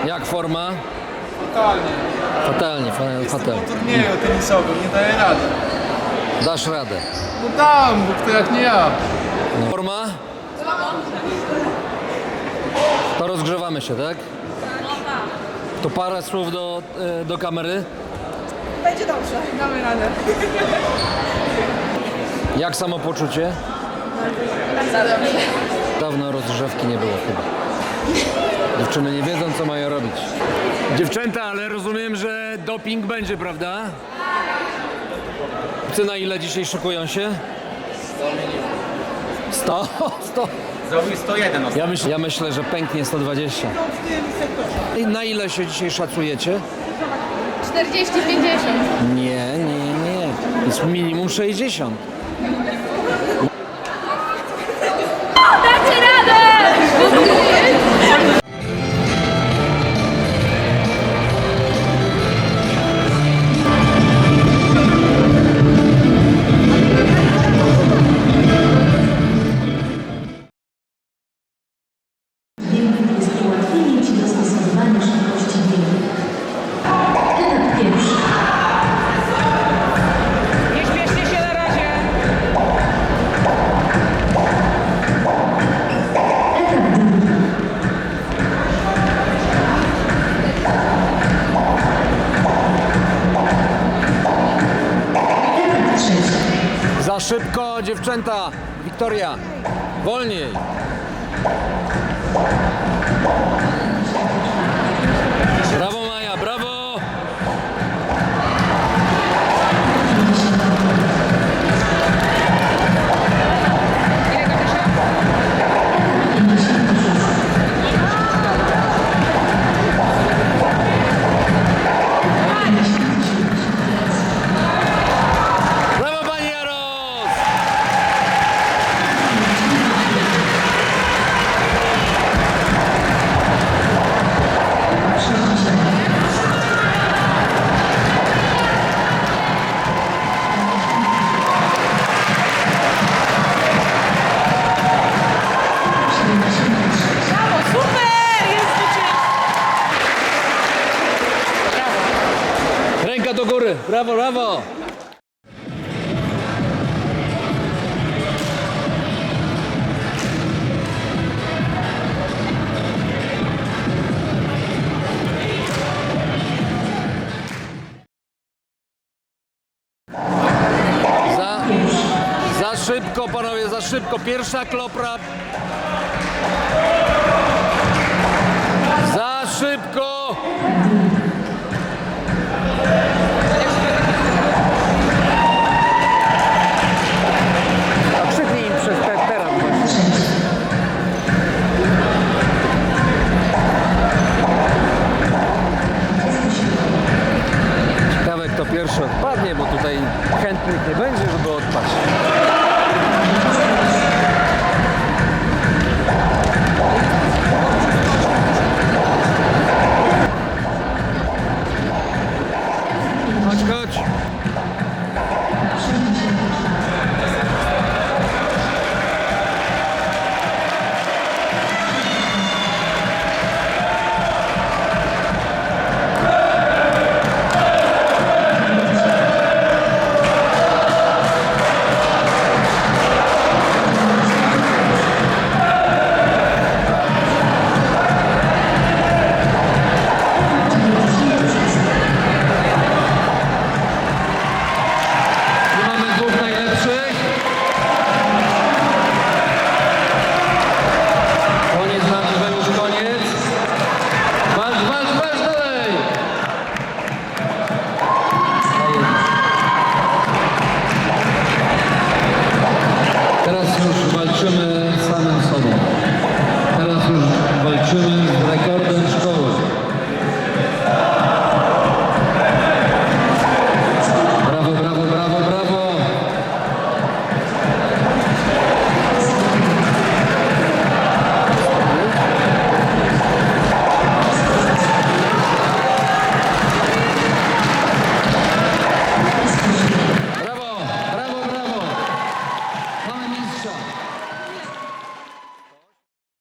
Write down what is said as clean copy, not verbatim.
Jak forma? Fatalnie. Fatalnie, fatalnie. Po turnieju tenisowym nie daje rady. Dasz radę. No dam, bo kto jak nie ja. No. Forma? To rozgrzewamy się, tak? To parę słów do kamery. Będzie dobrze, damy radę. Jak samopoczucie? Za dobrze. Dawno rozgrzewki nie było chyba. Dziewczyny nie wiedzą, co mają robić. Dziewczęta, ale rozumiem, że doping będzie, prawda? Ty na ile dzisiaj szykują się? 100? 100? Zrobił 101 ostatnio. Ja myślę, że pęknie 120. I na ile się dzisiaj szacujecie? 40-50. Nie. Jest minimum 60. Dacie radę! Jest ułatwienie Ci dostosowywania szybkości biegu. Etap pierwszy. Nie śpieszcie się na razie. Etap drugi. Etap trzeci. Za szybko, dziewczęta! Wiktoria, wolniej! Brawo Maja, brawo! Brawo pani Jaros! Brawo, super! Jest zwycięstwo. Ręka do góry, brawo, brawo! Za szybko, panowie, za szybko. Pierwsza klopra. Za szybko! A krzyknij im przez teraz właśnie. Ciekawe, kto pierwszy odpadnie, bo tutaj chętnych nie będzie, żeby odpaść. Chodź, chodź. Tu mamy dwóch najlepszych. Koniec na chyba już koniec. Walcz dalej! Teraz już walczymy z samym sobą. Teraz już walczymy z rekordem szkoły. Brawo, brawo, brawo, brawo! Brawo, brawo, brawo! Mamy mistrza!